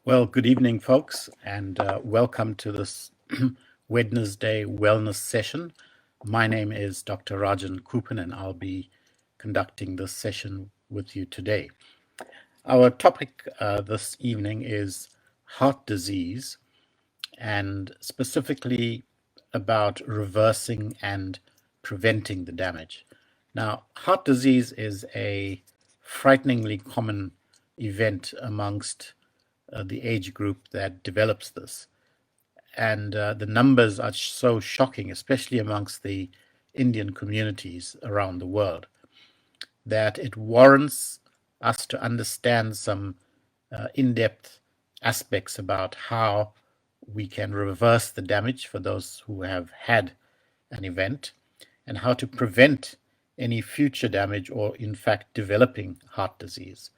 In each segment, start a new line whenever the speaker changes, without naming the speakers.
Well, good evening, folks, and welcome to this Wednesday wellness session. My name is Dr. Rajen Cooppan, and I'll be conducting this session with you today. Our topic this evening is heart disease, and specifically about reversing and preventing the damage. Now, heart disease is a frighteningly common event amongst the age group that develops this. And the numbers are so shocking, especially amongst the Indian communities around the world, that it warrants us to understand some in-depth aspects about how we can reverse the damage for those who have had an event and how to prevent any future damage or, in fact, developing heart disease.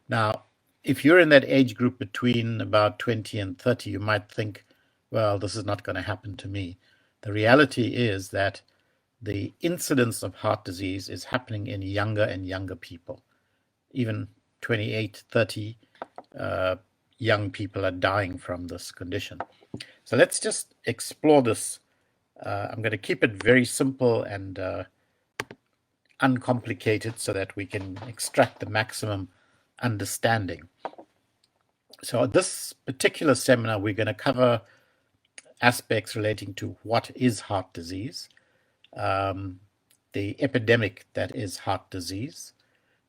Now, if you're in that age group between about 20 and 30, you might think, well, this is not going to happen to me. The reality is that the incidence of heart disease is happening in younger and younger people. Even 28, 30 young people are dying from this condition. So let's just explore this. I'm going to keep it very simple and uncomplicated so that we can extract the maximum understanding. So this particular seminar, we're going to cover aspects relating to what is heart disease, the epidemic that is heart disease,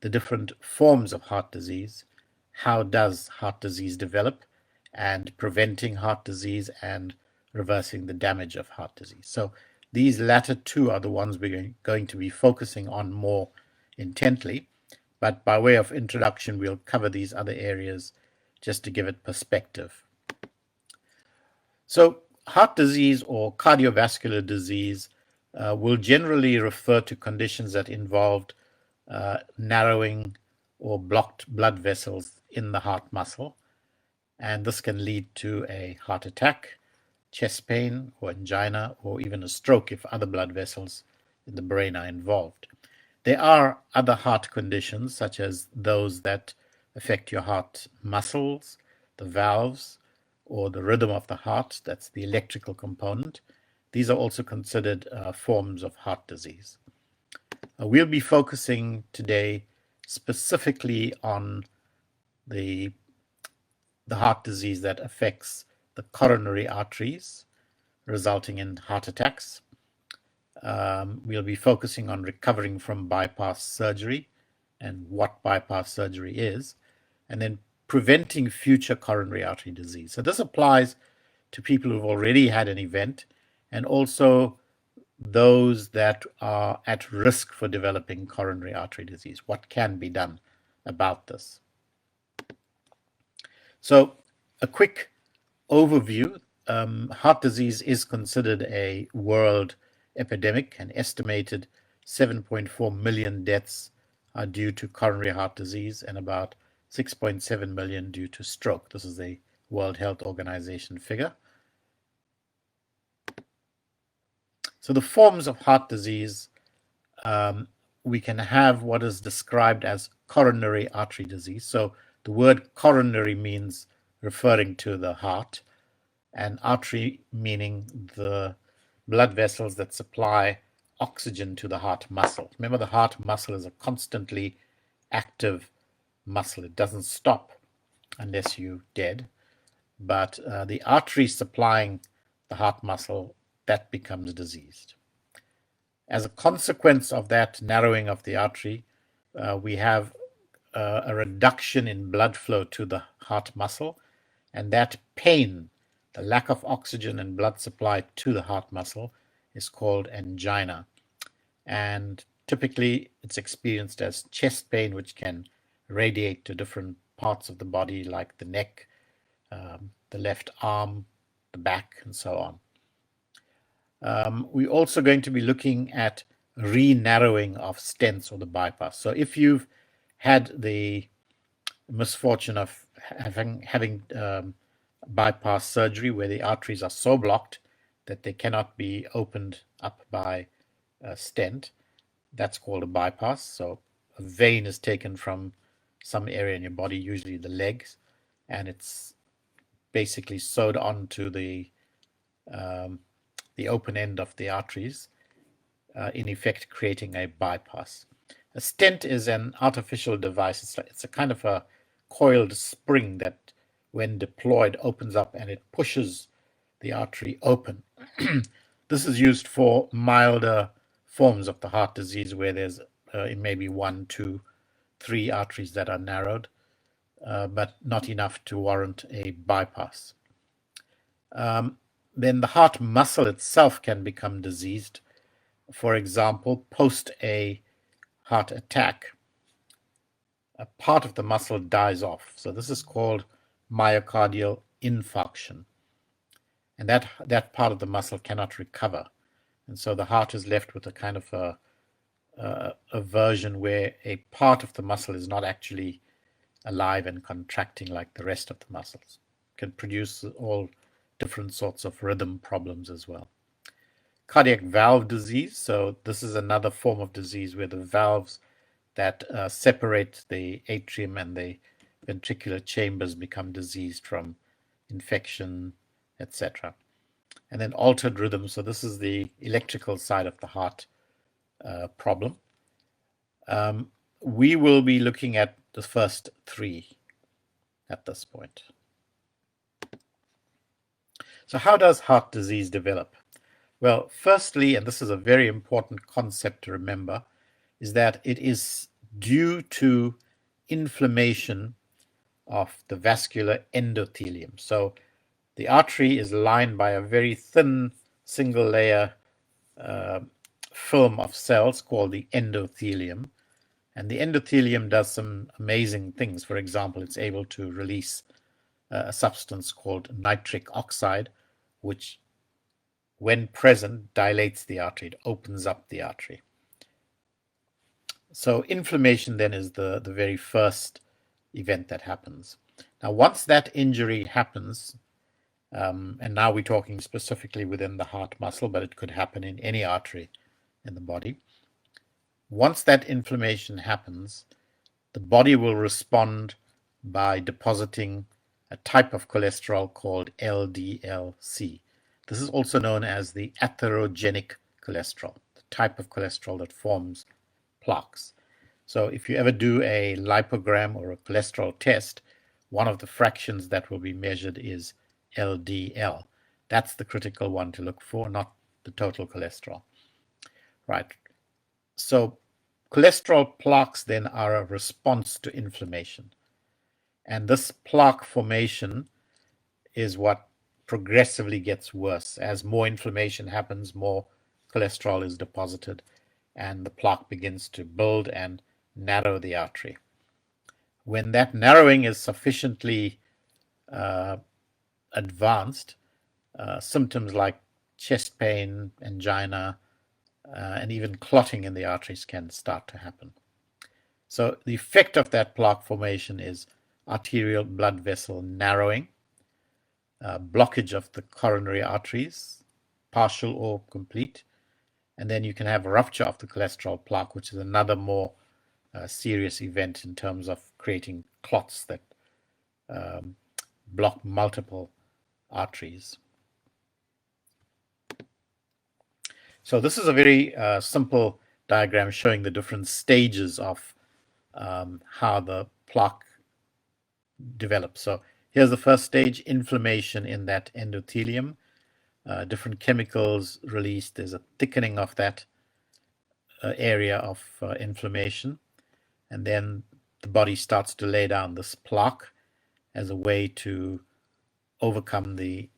the different forms of heart disease, how does heart disease develop, and preventing heart disease and reversing the damage of heart disease. So these latter two are the ones we're going to be focusing on more intently. But by way of introduction, we'll cover these other areas just to give it perspective. So heart disease or cardiovascular disease will generally refer to conditions that involved narrowing or blocked blood vessels in the heart muscle. And this can lead to a heart attack, chest pain, or angina, or even a stroke if other blood vessels in the brain are involved. There are other heart conditions, such as those that affect your heart muscles, the valves, or the rhythm of the heart. That's the electrical component. These are also considered forms of heart disease. We'll be focusing today specifically on the heart disease that affects the coronary arteries, resulting in heart attacks. We'll be focusing on recovering from bypass surgery and what bypass surgery is, and then preventing future coronary artery disease. So this applies to people who've already had an event and also those that are at risk for developing coronary artery disease. What can be done about this? So a quick overview. Heart disease is considered a world epidemic. An estimated 7.4 million deaths are due to coronary heart disease and about 6.7 million due to stroke. This is a World Health Organization figure. So the forms of heart disease, we can have what is described as coronary artery disease. So the word coronary means referring to the heart, and artery meaning the blood vessels that supply oxygen to the heart muscle. Remember, the heart muscle is a constantly active muscle. It doesn't stop unless you're dead. But the artery supplying the heart muscle, that becomes diseased. As a consequence of that narrowing of the artery, we have a reduction in blood flow to the heart muscle, and that pain, the lack of oxygen and blood supply to the heart muscle, is called angina. And typically it's experienced as chest pain, which can radiate to different parts of the body like the neck, the left arm, the back, and so on. We're also going to be looking at re-narrowing of stents or the bypass. So if you've had the misfortune of having bypass surgery where the arteries are so blocked that they cannot be opened up by a stent, that's called a bypass. So a vein is taken from some area in your body, usually the legs, and it's basically sewed onto the open end of the arteries, in effect creating a bypass. A stent is an artificial device. It's a kind of a coiled spring that, when deployed, opens up and it pushes the artery open. This is used for milder forms of the heart disease where there's maybe 1, 2, 3 arteries that are narrowed, but not enough to warrant a bypass. Then the heart muscle itself can become diseased. For example, post a heart attack, a part of the muscle dies off. So this is called myocardial infarction. And that part of the muscle cannot recover. And so the heart is left with a kind of a version where a part of the muscle is not actually alive and contracting like the rest of the muscles. It can produce all different sorts of rhythm problems as well. Cardiac valve disease. So this is another form of disease where the valves that separate the atrium and the ventricular chambers become diseased from infection, etc. And then altered rhythm. So this is the electrical side of the heart problem. We will be looking at the first 3 at this point. So how does heart disease develop? Well, firstly, and this is a very important concept to remember, is that it is due to inflammation of the vascular endothelium. So the artery is lined by a very thin single layer film of cells called the endothelium. And the endothelium does some amazing things. For example, it's able to release a substance called nitric oxide, which, when present, dilates the artery. It opens up the artery. So inflammation then is the very first event that happens. Now, once that injury happens, and now we're talking specifically within the heart muscle, but it could happen in any artery in the body. Once that inflammation happens, the body will respond by depositing a type of cholesterol called LDL-C. This is also known as the atherogenic cholesterol, the type of cholesterol that forms plaques. So if you ever do a lipogram or a cholesterol test, one of the fractions that will be measured is LDL. That's the critical one to look for, not the total cholesterol. Right. So cholesterol plaques then are a response to inflammation. And this plaque formation is what progressively gets worse. As more inflammation happens, more cholesterol is deposited, and the plaque begins to build and narrow the artery. When that narrowing is sufficiently advanced, symptoms like chest pain, angina, and even clotting in the arteries can start to happen. So the effect of that plaque formation is arterial blood vessel narrowing, blockage of the coronary arteries, partial or complete, and then you can have a rupture of the cholesterol plaque, which is another more serious event in terms of creating clots that block multiple arteries. So this is a very simple diagram showing the different stages of how the plaque develops. So here's the first stage, inflammation in that endothelium. Different chemicals released. There's a thickening of that area of inflammation. And then the body starts to lay down this plaque as a way to overcome the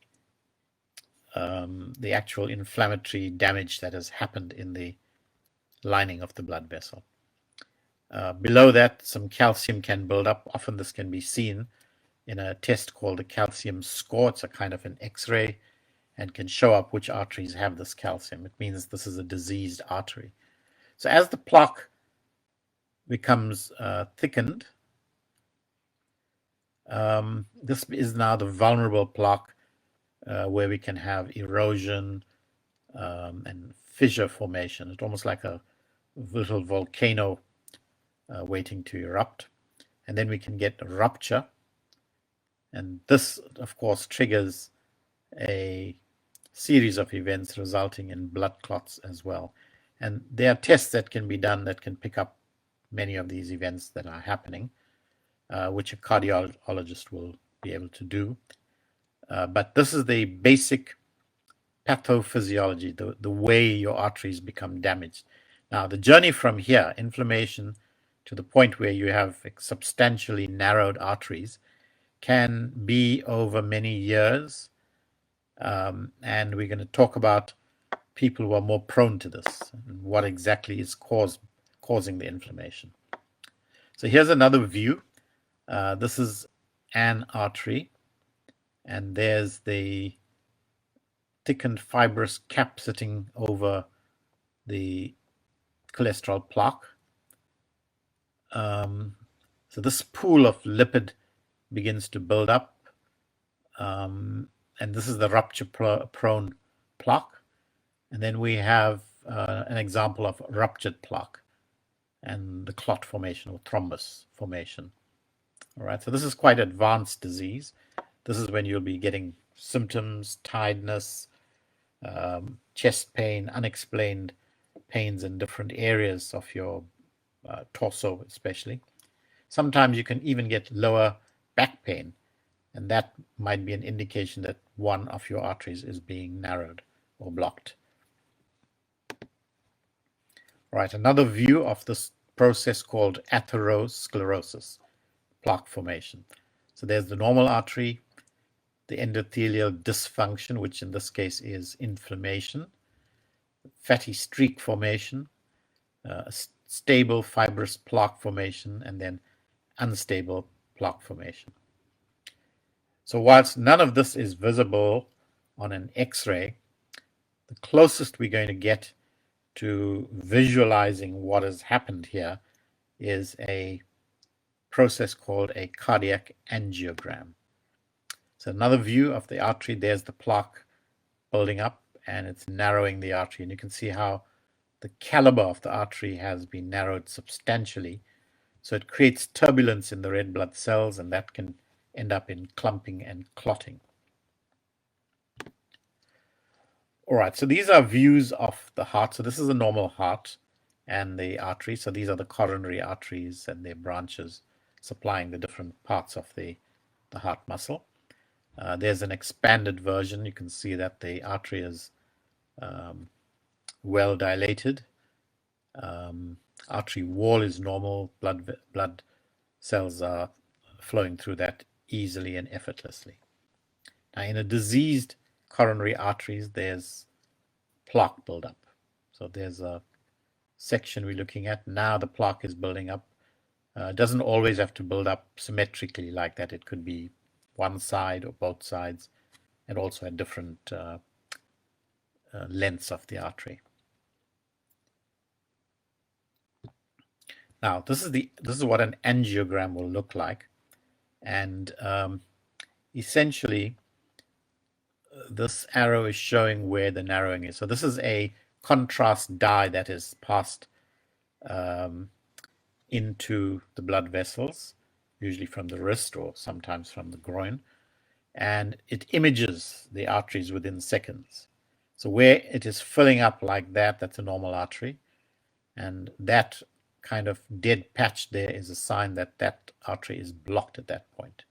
actual inflammatory damage that has happened in the lining of the blood vessel. Below that, some calcium can build up. Often this can be seen in a test called a calcium score. It's a kind of an X-ray and can show up which arteries have this calcium. It means this is a diseased artery. So as the plaque becomes thickened, this is now the vulnerable plaque where we can have erosion and fissure formation. It's almost like a little volcano waiting to erupt. And then we can get a rupture. And this, of course, triggers a series of events resulting in blood clots as well. And there are tests that can be done that can pick up many of these events that are happening, which a cardiologist will be able to do. But this is the basic pathophysiology, the way your arteries become damaged. Now, the journey from here, inflammation, to the point where you have substantially narrowed arteries, can be over many years. And we're going to talk about people who are more prone to this and what exactly is causing the inflammation. So here's another view. This is an artery, and there's the thickened fibrous cap sitting over the cholesterol plaque. So this pool of lipid begins to build up, and this is the rupture-prone plaque. And then we have an example of ruptured plaque and the clot formation or thrombus formation. All right, so this is quite advanced disease. This is when you'll be getting symptoms, tiredness, chest pain, unexplained pains in different areas of your torso especially. Sometimes you can even get lower back pain, and that might be an indication that one of your arteries is being narrowed or blocked. Right, another view of this process called atherosclerosis, plaque formation. So there's the normal artery, the endothelial dysfunction, which in this case is inflammation, fatty streak formation, stable fibrous plaque formation, and then unstable plaque formation. So whilst none of this is visible on an X-ray, the closest we're going to get to visualizing what has happened here is a process called a cardiac angiogram. So another view of the artery, there's the plaque building up and it's narrowing the artery. And you can see how the caliber of the artery has been narrowed substantially. So it creates turbulence in the red blood cells, and that can end up in clumping and clotting. All right, so these are views of the heart. So this is a normal heart and the artery. So these are the coronary arteries and their branches supplying the different parts of the heart muscle. There's an expanded version. You can see that the artery is well dilated. Artery wall is normal. Blood cells are flowing through that easily and effortlessly. Now, in a diseased coronary arteries, there's plaque buildup. So there's a section we're looking at now. The plaque is building up. It doesn't always have to build up symmetrically like that. It could be one side or both sides, and also at different lengths of the artery. Now, this is what an angiogram will look like, and essentially, this arrow is showing where the narrowing is. So this is a contrast dye that is passed into the blood vessels, usually from the wrist or sometimes from the groin, and it images the arteries within seconds. So where it is filling up like that, that's a normal artery, and that kind of dead patch there is a sign that that artery is blocked at that point.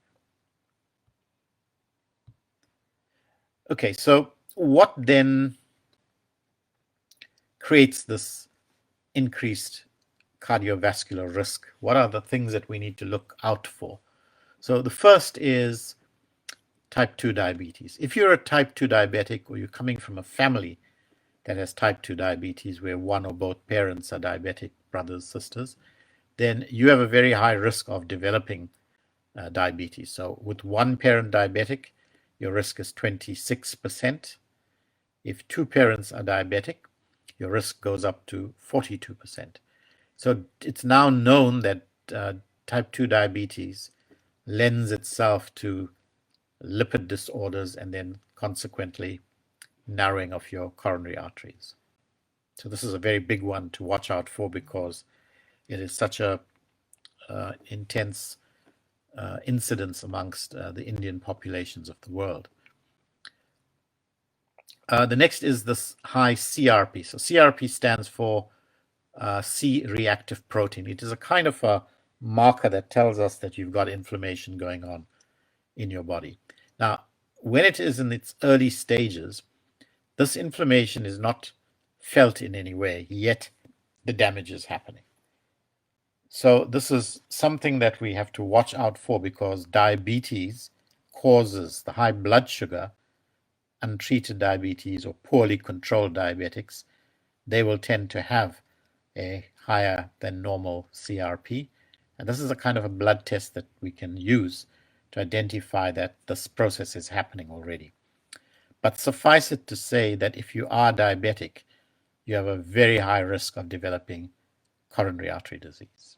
Okay, so what then creates this increased cardiovascular risk? What are the things that we need to look out for? So the first is type 2 diabetes. If you're a type 2 diabetic, or you're coming from a family that has type 2 diabetes where one or both parents are diabetic, brothers, sisters, then you have a very high risk of developing diabetes. So with one parent diabetic, your risk is 26%. If two parents are diabetic, your risk goes up to 42%. So it's now known that type 2 diabetes lends itself to lipid disorders and then consequently narrowing of your coronary arteries. So this is a very big one to watch out for because it is such a intense incidence amongst the Indian populations of the world. The next is this high CRP. So CRP stands for C-reactive protein. It is a kind of a marker that tells us that you've got inflammation going on in your body. Now, when it is in its early stages, this inflammation is not felt in any way, yet the damage is happening. So this is something that we have to watch out for, because diabetes causes the high blood sugar. Untreated diabetes or poorly controlled diabetics, they will tend to have a higher than normal CRP. And this is a kind of a blood test that we can use to identify that this process is happening already. But suffice it to say that if you are diabetic, you have a very high risk of developing coronary artery disease.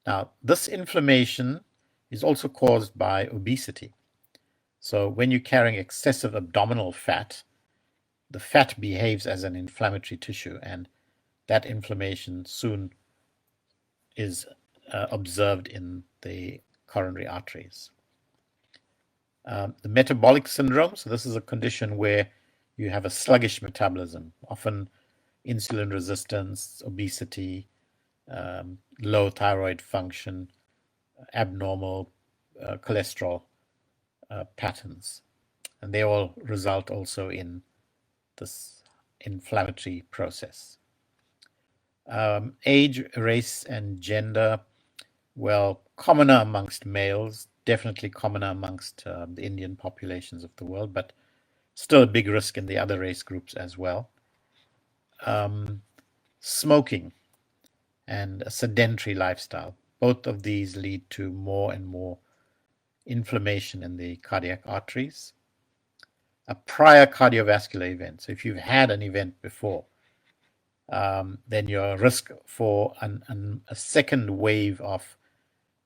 Now, this inflammation is also caused by obesity. So when you're carrying excessive abdominal fat, the fat behaves as an inflammatory tissue, and that inflammation soon is observed in the coronary arteries. The metabolic syndrome, so this is a condition where you have a sluggish metabolism, often insulin resistance, obesity, low thyroid function, abnormal cholesterol patterns. And they all result also in this inflammatory process. Age, race, and gender, well, commoner amongst males, definitely commoner amongst the Indian populations of the world, but still a big risk in the other race groups as well. Smoking and a sedentary lifestyle, both of these lead to more and more inflammation in the cardiac arteries. A prior cardiovascular event, so if you've had an event before, then your risk for a second wave of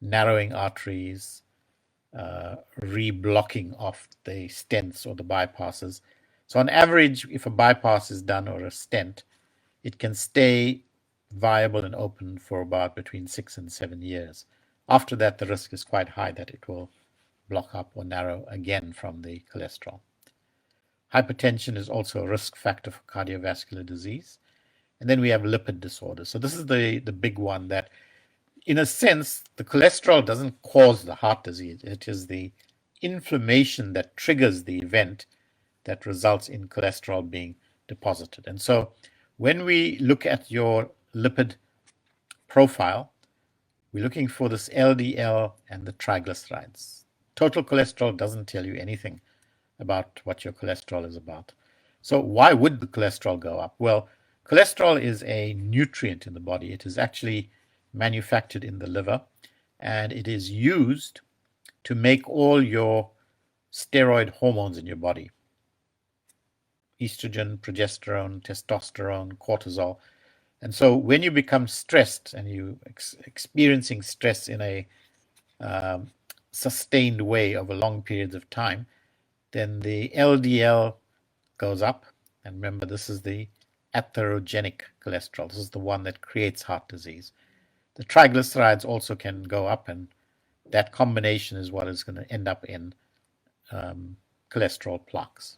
narrowing arteries, reblocking of the stents or the bypasses. So on average, if a bypass is done or a stent, it can stay viable and open for about between 6 and 7 years. After that, the risk is quite high that it will block up or narrow again from the cholesterol. Hypertension is also a risk factor for cardiovascular disease. And then we have lipid disorders. So this is the big one that, in a sense, the cholesterol doesn't cause the heart disease. It is the inflammation that triggers the event that results in cholesterol being deposited. And so when we look at your lipid profile, we're looking for this LDL and the triglycerides. Total cholesterol doesn't tell you anything about what your cholesterol is about. So why would the cholesterol go up? Well, cholesterol is a nutrient in the body. It is actually manufactured in the liver, and it is used to make all your steroid hormones in your body. Estrogen, progesterone, testosterone, cortisol. And so when you become stressed and you experiencing stress in a sustained way over long periods of time, then the LDL goes up. And remember, this is the atherogenic cholesterol. This is the one that creates heart disease. The triglycerides also can go up, and that combination is what is going to end up in cholesterol plaques.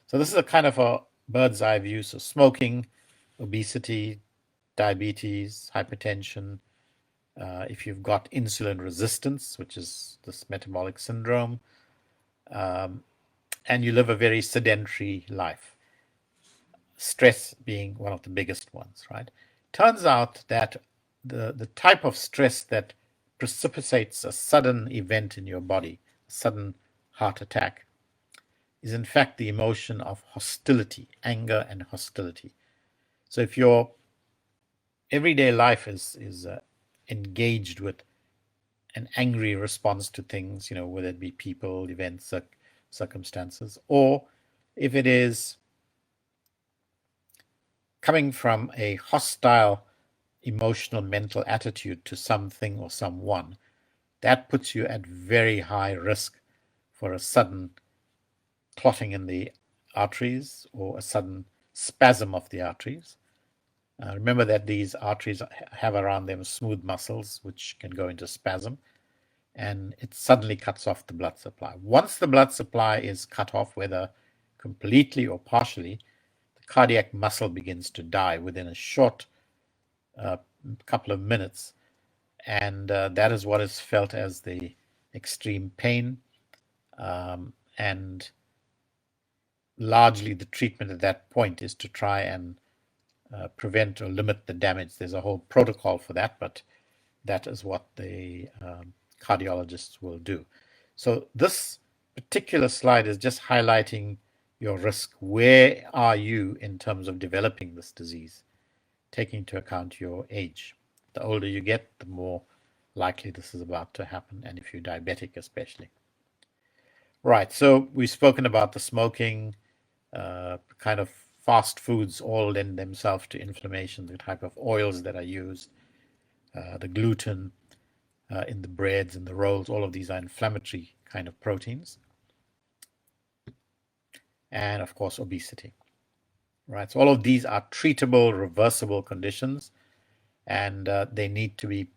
So this is a kind of a bird's eye view. So smoking, obesity, diabetes, hypertension, if you've got insulin resistance, which is this metabolic syndrome, and you live a very sedentary life, stress being one of the biggest ones, right? Turns out that the type of stress that precipitates a sudden event in your body, a sudden heart attack, is in fact the emotion of hostility, anger and hostility. So if your everyday life is engaged with an angry response to things, whether it be people, events, circumstances, or if it is coming from a hostile emotional, mental attitude to something or someone, that puts you at very high risk for a sudden clotting in the arteries or a sudden spasm of the arteries. Remember that these arteries have around them smooth muscles which can go into spasm. and it suddenly cuts off the blood supply. Once the blood supply is cut off, whether completely or partially, the cardiac muscle begins to die within a short couple of minutes, and that is what is felt as the extreme pain, and largely the treatment at that point is to try and prevent or limit the damage. There's a whole protocol for that, but that is what the cardiologists will do. So this particular slide is just highlighting your risk. Where are you in terms of developing this disease, taking into account your age? The older you get, the more likely this is about to happen, and if you're diabetic especially. Right, so we've spoken about the smoking, kind of fast foods all lend themselves to inflammation, the type of oils that are used, the gluten in the breads and the rolls, all of these are inflammatory kind of proteins. And of course, obesity. Right, so all of these are treatable, reversible conditions, and they need to be,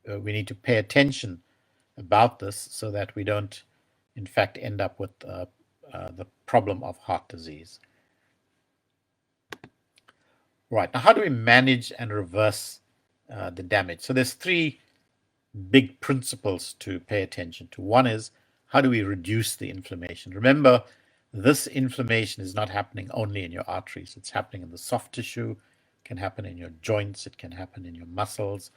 we need to pay attention about this so that we don't, in fact, end up with the problem of heart disease. Right, now how do we manage and reverse the damage? So there's three big principles to pay attention to. One is, how do we reduce the inflammation? Remember, this inflammation is not happening only in your arteries. It's happening in the soft tissue, it can happen in your joints, it can happen in your muscles,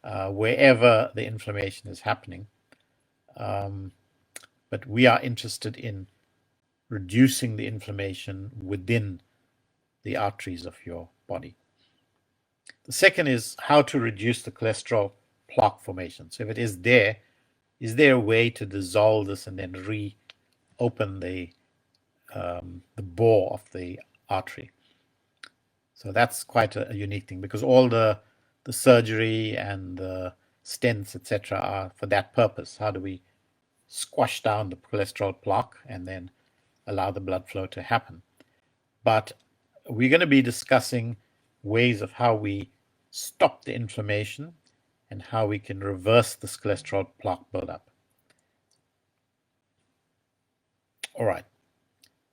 wherever the inflammation is happening. But we are interested in reducing the inflammation within the arteries of your body. The second is how to reduce the cholesterol plaque formation. So if it is there a way to dissolve this and then reopen the bore of the artery? So that's quite a unique thing, because all the surgery and the stents, etc., are for that purpose. How do we squash down the cholesterol plaque and then allow the blood flow to happen? But we're going to be discussing ways of how we stop the inflammation and how we can reverse this cholesterol plaque buildup. All right.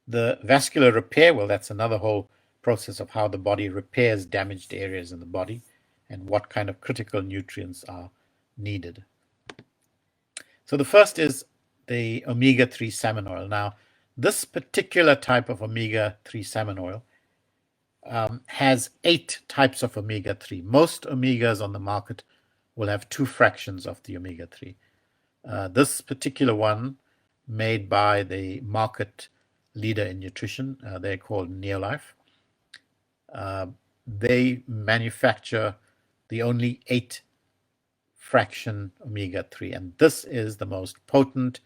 The vascular repair, well, that's another whole process of how the body repairs damaged areas in the body and what kind of critical nutrients are needed. So the first is the omega-3 salmon oil. Now, this particular type of omega-3 salmon oil has 8 types of omega-3. Most omegas on the market will have 2 fractions of the omega-3. This particular one, made by the market leader in nutrition, they're called Neolife. They manufacture the only 8 fraction omega-3, and this is the most potent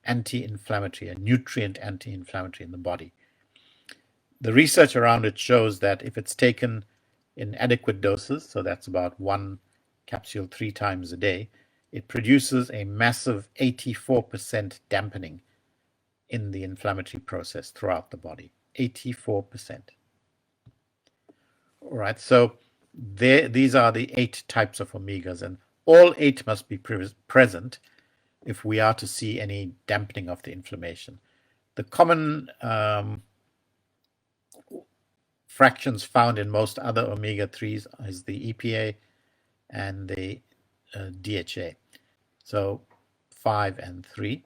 anti-inflammatory, a nutrient anti-inflammatory in the body. The research around it shows that if it's taken in adequate doses, so that's about 1 capsule 3 times a day, it produces a massive 84% dampening in the inflammatory process throughout the body. 84%. All right, so these are the 8 types of omegas, and all 8 must be present if we are to see any dampening of the inflammation. The common fractions found in most other omega-3s is the EPA and the DHA, so 5 and 3.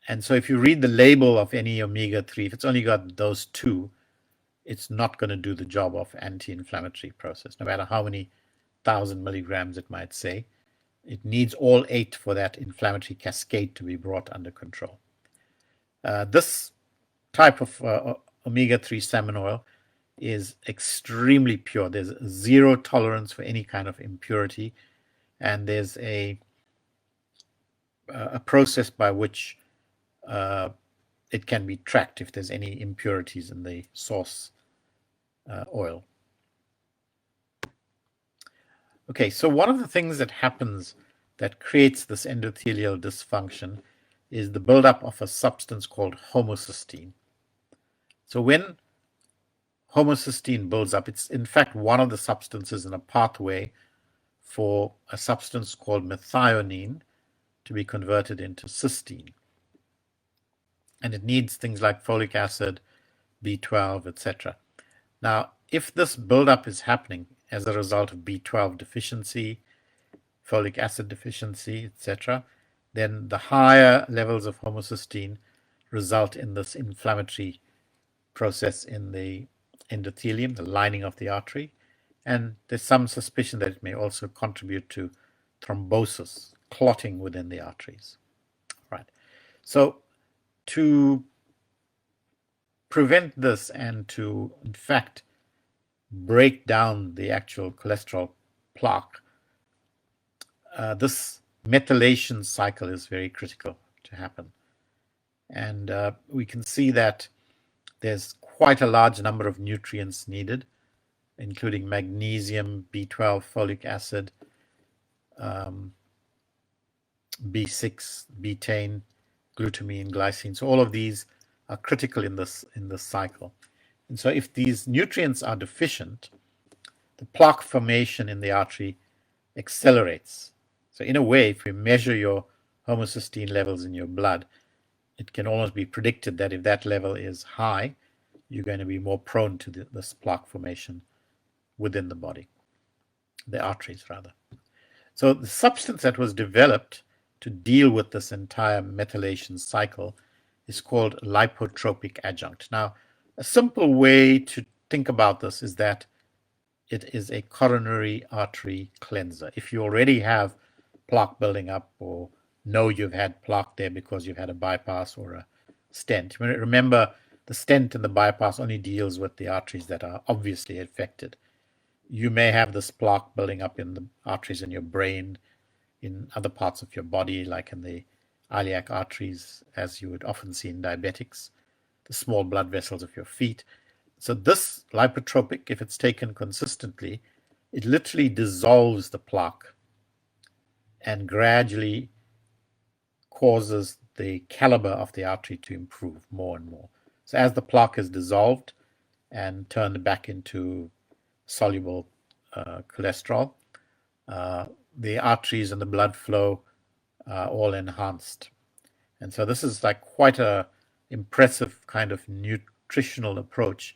And so if you read the label of any omega-3, if it's only got those 2, it's not going to do the job of anti-inflammatory process, no matter how many 1,000 milligrams it might say. It needs all 8 for that inflammatory cascade to be brought under control. This type of omega-3 salmon oil is extremely pure. There's zero tolerance for any kind of impurity, and there's a process by which it can be tracked if there's any impurities in the source oil. Okay, so one of the things that happens that creates this endothelial dysfunction is the buildup of a substance called homocysteine. So when homocysteine builds up, it's in fact one of the substances in a pathway for a substance called methionine to be converted into cysteine. And it needs things like folic acid, B12, etc. Now, if this buildup is happening as a result of B12 deficiency, folic acid deficiency, etc., then the higher levels of homocysteine result in this inflammatory process in the endothelium, the lining of the artery, and there's some suspicion that it may also contribute to thrombosis, clotting within the arteries. Right. So to prevent this and to, in fact, break down the actual cholesterol plaque, this methylation cycle is very critical to happen. And we can see that there's quite a large number of nutrients needed, including magnesium, B12, folic acid, B6, betaine, glutamine, glycine. So all of these are critical in this cycle. And so if these nutrients are deficient, the plaque formation in the artery accelerates. So in a way, if we measure your homocysteine levels in your blood, it can almost be predicted that if that level is high, you're going to be more prone to this plaque formation within the body, the arteries rather. So the substance that was developed to deal with this entire methylation cycle is called lipotropic adjunct. Now, a simple way to think about this is that it is a coronary artery cleanser. If you already have plaque building up or know you've had plaque there because you've had a bypass or a stent. Remember, the stent and the bypass only deals with the arteries that are obviously affected. You may have this plaque building up in the arteries in your brain, in other parts of your body, like in the iliac arteries, as you would often see in diabetics, the small blood vessels of your feet. So this lipotropic, if it's taken consistently, it literally dissolves the plaque and gradually causes the caliber of the artery to improve more and more. So as the plaque is dissolved and turned back into soluble cholesterol, the arteries and the blood flow are all enhanced. And so this is like quite a impressive kind of nutritional approach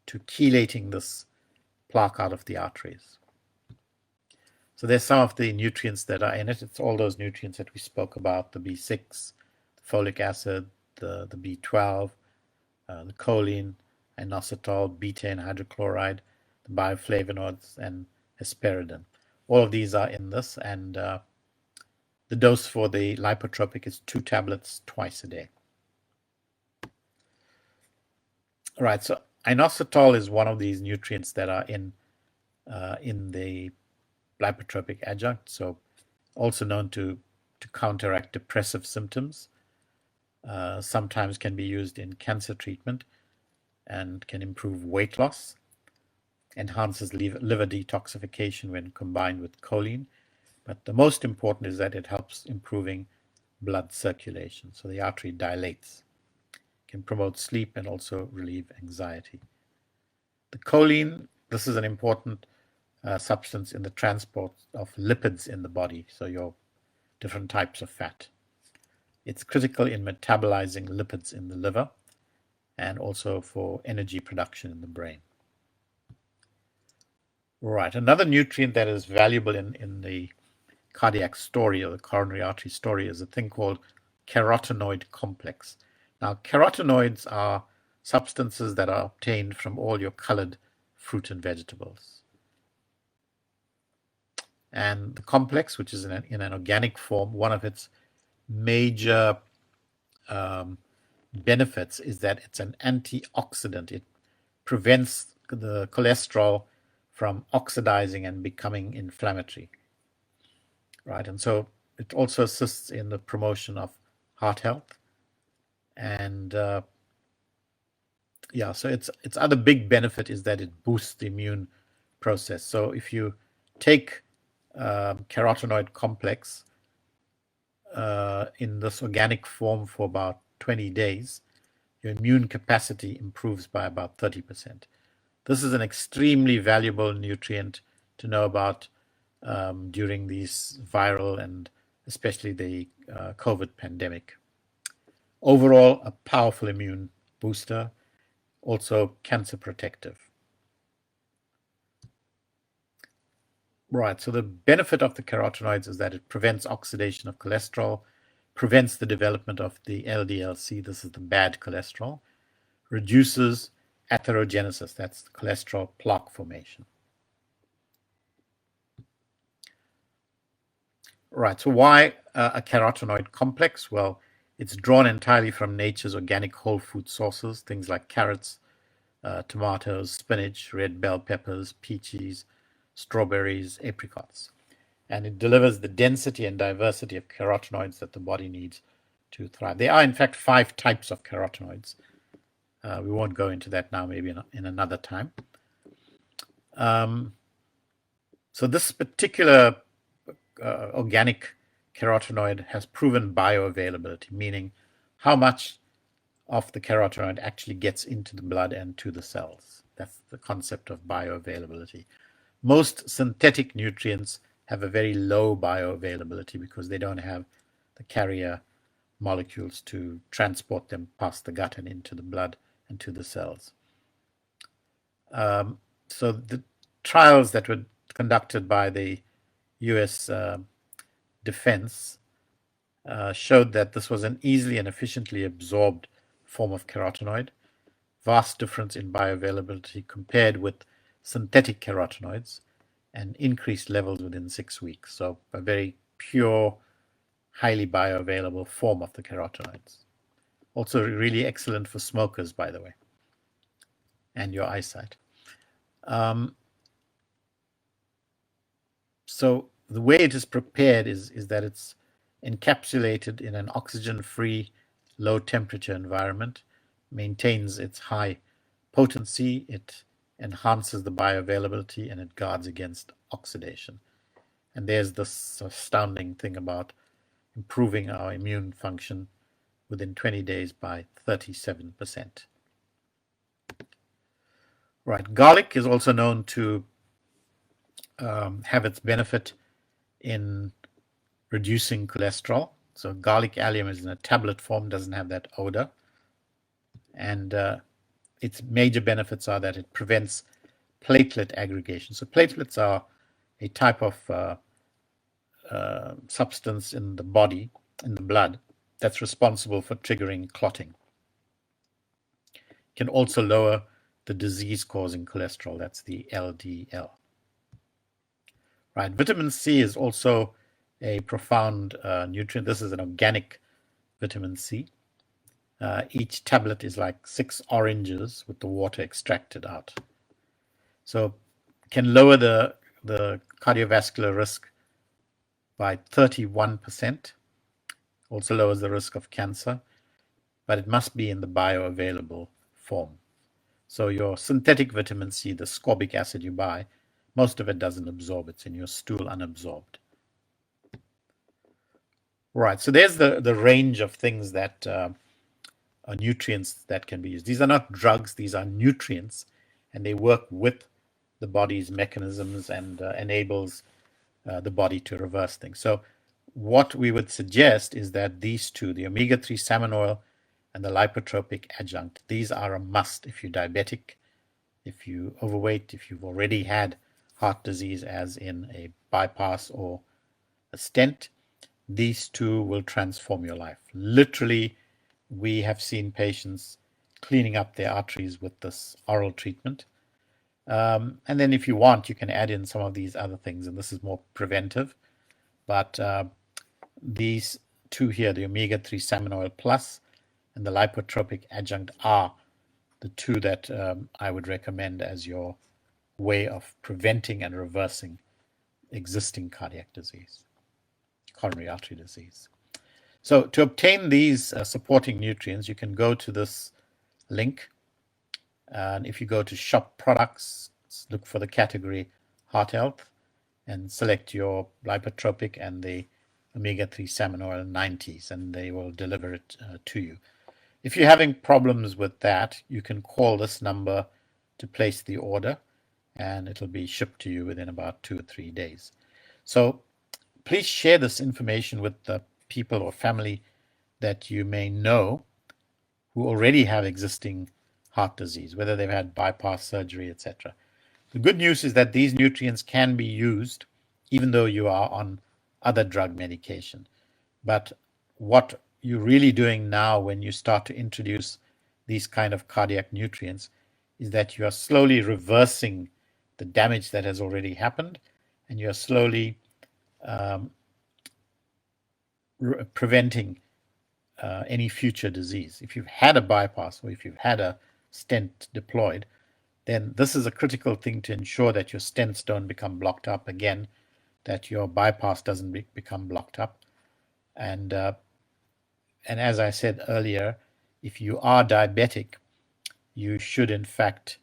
to chelating this plaque out of the arteries. So there's some of the nutrients that are in it. It's all those nutrients that we spoke about, the B6, the folic acid, the B12, the choline, inositol, betaine hydrochloride, the bioflavonoids, and hesperidin. All of these are in this, and the dose for the lipotropic is 2 tablets twice a day. All right, so inositol is one of these nutrients that are in the lipotropic adjunct, so also known to counteract depressive symptoms. Sometimes can be used in cancer treatment and can improve weight loss, enhances liver detoxification when combined with choline. But the most important is that it helps improving blood circulation. So the artery dilates, can promote sleep and also relieve anxiety. The choline, this is an important substance in the transport of lipids in the body, so your different types of fat. It's critical in metabolizing lipids in the liver and also for energy production in the brain. Right, another nutrient that is valuable in the cardiac story or the coronary artery story is a thing called carotenoid complex. Now, carotenoids are substances that are obtained from all your colored fruit and vegetables. And the complex, which is in an organic form, one of its major benefits is that it's an antioxidant. It prevents the cholesterol from oxidizing and becoming inflammatory. Right, and so it also assists in the promotion of heart health. And yeah, so its other big benefit is that it boosts the immune process. So if you take carotenoid complex in this organic form for about 20 days, your immune capacity improves by about 30%. This is an extremely valuable nutrient to know about during these viral and especially the COVID pandemic. Overall, a powerful immune booster, also cancer protective. Right, so the benefit of the carotenoids is that it prevents oxidation of cholesterol, prevents the development of the LDL-C, this is the bad cholesterol, reduces atherogenesis, that's cholesterol plaque formation. Right, so why a carotenoid complex? Well, it's drawn entirely from nature's organic whole food sources, things like carrots, tomatoes, spinach, red bell peppers, peaches, strawberries, apricots. And it delivers the density and diversity of carotenoids that the body needs to thrive. There are, in fact, 5 types of carotenoids. We won't go into that now, maybe in another time. So this particular organic carotenoid has proven bioavailability, meaning how much of the carotenoid actually gets into the blood and to the cells. That's the concept of bioavailability. Most synthetic nutrients have a very low bioavailability because they don't have the carrier molecules to transport them past the gut and into the blood and to the cells. So the trials that were conducted by the US Defense showed that this was an easily and efficiently absorbed form of carotenoid. Vast difference in bioavailability compared with synthetic carotenoids, and increased levels within 6 weeks. So a very pure, highly bioavailable form of the carotenoids. Also really excellent for smokers, by the way, and your eyesight. So the way it is prepared is that it's encapsulated in an oxygen-free, low-temperature environment, maintains its high potency, it enhances the bioavailability, and it guards against oxidation. And there's this astounding thing about improving our immune function within 20 days by 37%. Right, garlic is also known to have its benefit in reducing cholesterol. So garlic allium is in a tablet form, doesn't have that odor. And its major benefits are that it prevents platelet aggregation. So platelets are a type of substance in the body, in the blood, that's responsible for triggering clotting. It can also lower the disease-causing cholesterol, that's the LDL. Right, vitamin C is also a profound nutrient. This is an organic vitamin C. Each tablet is like 6 oranges with the water extracted out. So can lower the cardiovascular risk by 31%. Also lowers the risk of cancer, but it must be in the bioavailable form. So your synthetic vitamin C, the ascorbic acid you buy, most of it doesn't absorb. It's in your stool unabsorbed. Right, so there's the range of things that are nutrients that can be used. These are not drugs, these are nutrients, and they work with the body's mechanisms and enables the body to reverse things. So what we would suggest is that these two, the omega-3 salmon oil and the lipotropic adjunct, these are a must if you're diabetic, if you're overweight, if you've already had heart disease as in a bypass or a stent. These two will transform your life. Literally, we have seen patients cleaning up their arteries with this oral treatment. And then if you want, you can add in some of these other things, and this is more preventive. But these two here, the omega-3 salmon oil plus and the lipotropic adjunct, are the two that I would recommend as your way of preventing and reversing existing cardiac disease, coronary artery disease. So to obtain these supporting nutrients, you can go to this link. And if you go to shop products, look for the category heart health and select your lipotropic and the omega-3 salmon oil 90s, and they will deliver it to you. If you're having problems with that, you can call this number to place the order, and it'll be shipped to you within about 2 or 3 days. So please share this information with the people or family that you may know who already have existing heart disease, whether they've had bypass surgery, etc. The good news is that these nutrients can be used even though you are on other drug medication. But what you're really doing now when you start to introduce these kind of cardiac nutrients is that you are slowly reversing the damage that has already happened, and you're slowly preventing any future disease. If you've had a bypass or if you've had a stent deployed, then this is a critical thing to ensure that your stents don't become blocked up again, that your bypass doesn't become blocked up. And as I said earlier, if you are diabetic, you should in fact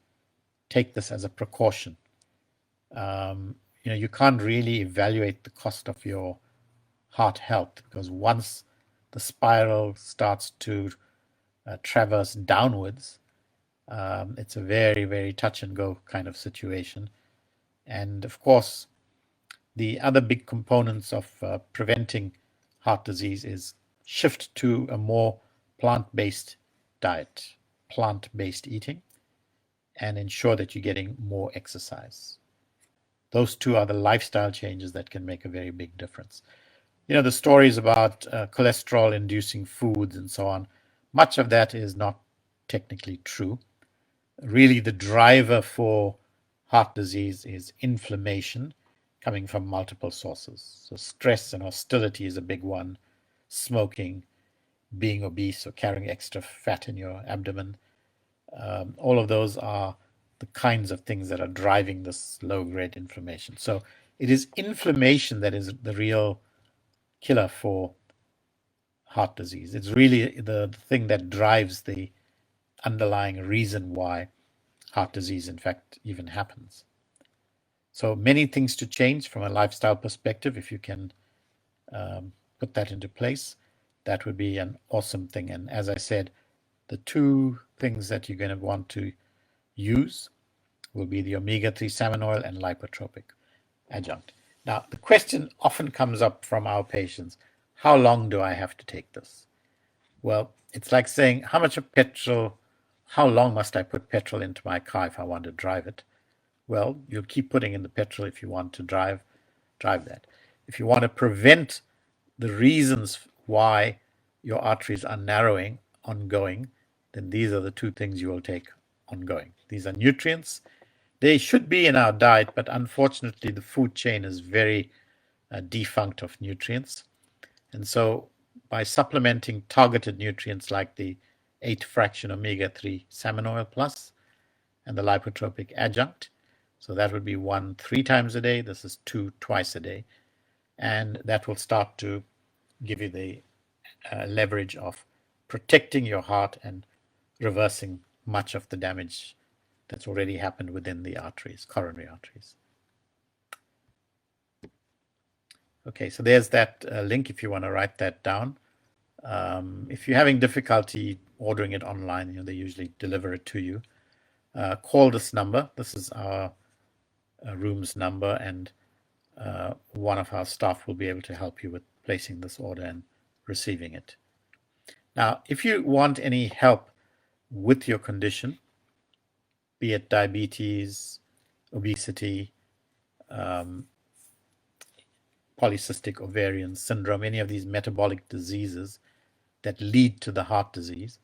take this as a precaution. You can't really evaluate the cost of your heart health, because once the spiral starts to traverse downwards, it's a very, very touch and go kind of situation. And of course, the other big components of preventing heart disease is shift to a more plant-based diet, plant-based eating, and ensure that you're getting more exercise. Those two are the lifestyle changes that can make a very big difference. The stories about cholesterol-inducing foods and so on, much of that is not technically true. Really, the driver for heart disease is inflammation coming from multiple sources. So stress and hostility is a big one. Smoking, being obese or carrying extra fat in your abdomen. All of those are the kinds of things that are driving this low-grade inflammation. So it is inflammation that is the real killer for heart disease. It's really the thing that drives the underlying reason why heart disease, in fact, even happens. So many things to change from a lifestyle perspective. If you can put that into place, that would be an awesome thing. And as I said, the two things that you're going to want to use will be the omega-3 salmon oil and lipotropic adjunct. Now, the question often comes up from our patients, how long do I have to take this? Well, it's like saying, how long must I put petrol into my car if I want to drive it? Well, you'll keep putting in the petrol if you want to drive that. If you want to prevent the reasons why your arteries are narrowing ongoing, then these are the two things you will take ongoing. These are nutrients. They should be in our diet, but unfortunately the food chain is very defunct of nutrients. And so by supplementing targeted nutrients like the 8-fraction omega-3 salmon oil plus and the lipotropic adjunct, so that would be 1 3 times a day, this is 2 twice a day, and that will start to give you the leverage of protecting your heart and reversing much of the damage that's already happened within the arteries, coronary arteries. Okay, so there's that link if you want to write that down. If you're having difficulty ordering it online, they usually deliver it to you. Call this number. This is our room's number, and one of our staff will be able to help you with placing this order and receiving it. Now, if you want any help with your condition, be it diabetes, obesity, polycystic ovarian syndrome, any of these metabolic diseases that lead to the heart disease,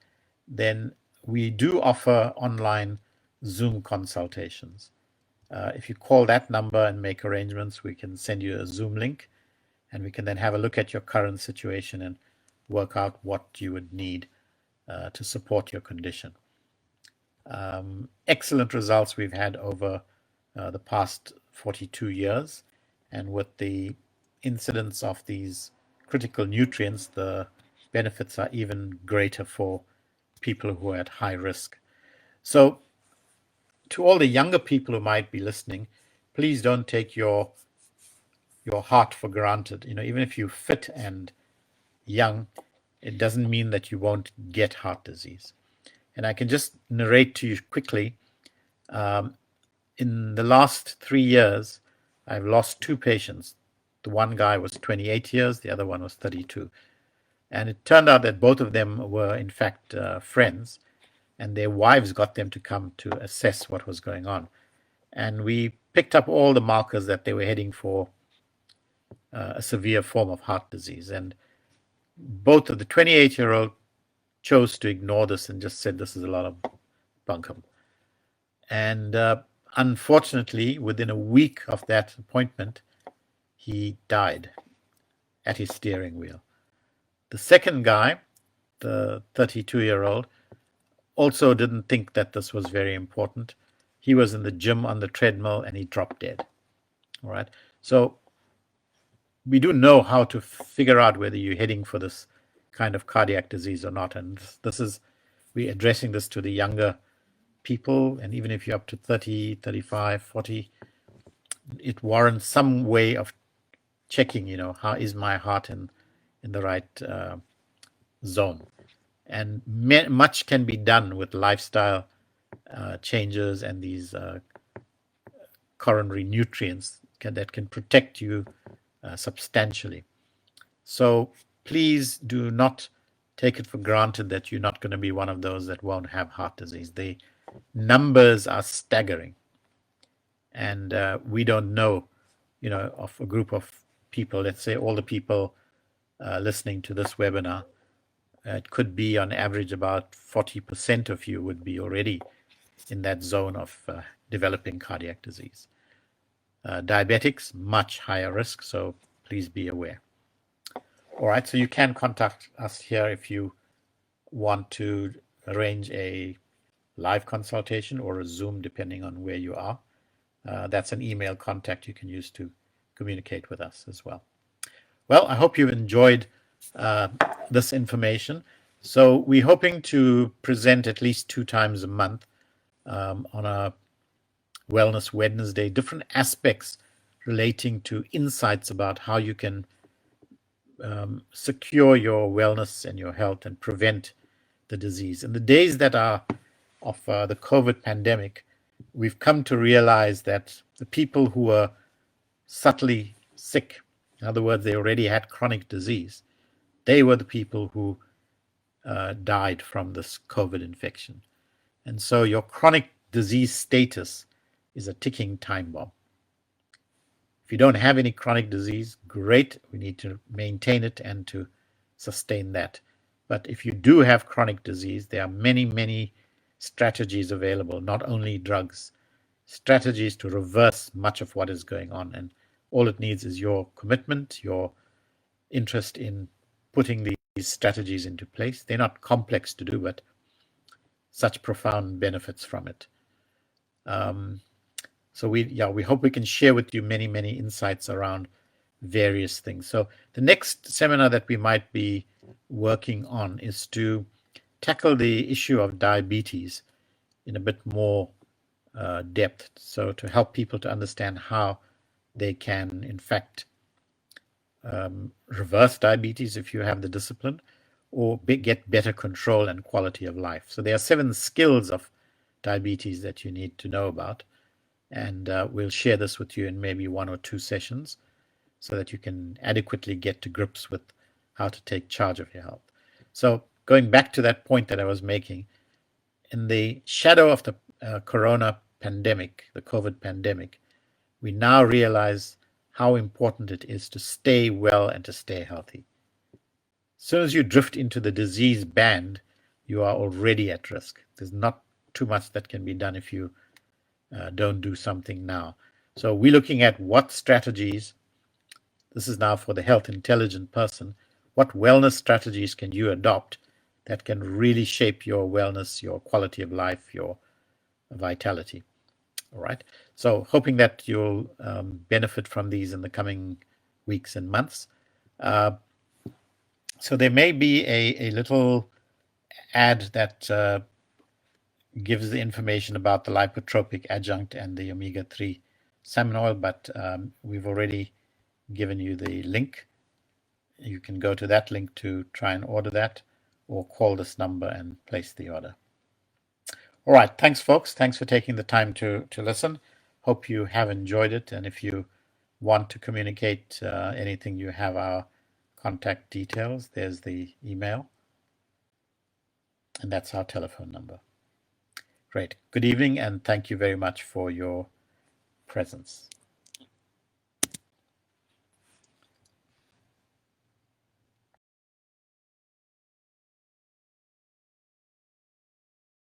then we do offer online Zoom consultations. If you call that number and make arrangements, we can send you a Zoom link, and we can then have a look at your current situation and work out what you would need to support your condition. Excellent results we've had over the past 42 years, and with the incidence of these critical nutrients, the benefits are even greater for people who are at high risk. So to all the younger people who might be listening, please don't take your heart for granted. Even if you're fit and young, it doesn't mean that you won't get heart disease. And I can just narrate to you quickly. In the last 3 years, I've lost 2 patients The one guy was 28 years, the other one was 32. And it turned out that both of them were, in fact, friends, and their wives got them to come to assess what was going on. And we picked up all the markers that they were heading for a severe form of heart disease. And both of the 28-year-old chose to ignore this and just said, this is a lot of bunkum. And unfortunately, within a week of that appointment, he died at his steering wheel. The second guy, the 32-year-old, also didn't think that this was very important. He was in the gym on the treadmill and he dropped dead. All right. So we do know how to figure out whether you're heading for this kind of cardiac disease or not. And we're addressing this to the younger people. And even if you're up to 30, 35, 40, it warrants some way of checking, how is my heart in the right zone. And much can be done with lifestyle changes and these coronary nutrients that can protect you substantially. So please do not take it for granted that you're not going to be one of those that won't have heart disease. The numbers are staggering. And we don't know, of a group of people, let's say all the people listening to this webinar, it could be on average about 40% of you would be already in that zone of developing cardiac disease. Diabetics, much higher risk, so please be aware. All right, so you can contact us here if you want to arrange a live consultation or a Zoom, depending on where you are. That's an email contact you can use to communicate with us as well. Well, I hope you've enjoyed this information. So we're hoping to present at least 2 times a month on a Wellness Wednesday, different aspects relating to insights about how you can secure your wellness and your health and prevent the disease. In the days that are of the COVID pandemic, we've come to realize that the people who were subtly sick, in other words, they already had chronic disease, they were the people who died from this COVID infection. And so your chronic disease status is a ticking time bomb. If you don't have any chronic disease, great. We need to maintain it and to sustain that. But if you do have chronic disease, there are many, many strategies available, not only drugs, strategies to reverse much of what is going on. And all it needs is your commitment, your interest in putting these strategies into place. They're not complex to do, but such profound benefits from it. So we hope we can share with you many, many insights around various things. So the next seminar that we might be working on is to tackle the issue of diabetes in a bit more depth. So to help people to understand how they can, in fact, reverse diabetes if you have the discipline, or get better control and quality of life. So there are 7 skills of diabetes that you need to know about. And we'll share this with you in maybe 1 or 2 sessions so that you can adequately get to grips with how to take charge of your health. So going back to that point that I was making, in the shadow of the corona pandemic, the COVID pandemic, we now realize how important it is to stay well and to stay healthy. As soon as you drift into the disease band, you are already at risk. There's not too much that can be done if you don't do something now. So we're looking at what strategies, this is now for the health intelligent person, what wellness strategies can you adopt that can really shape your wellness, your quality of life, your vitality. All right. So hoping that you'll benefit from these in the coming weeks and months. So there may be a little ad that gives the information about the lipotropic adjunct and the omega-3 salmon oil, but we've already given you the link. You can go to that link to try and order that, or call this number and place the order. All right, thanks folks. Thanks for taking the time to listen. Hope you have enjoyed it, and if you want to communicate anything, you have our contact details. There's the email, and that's our telephone number. Great. Good evening, and thank you very much for your presence.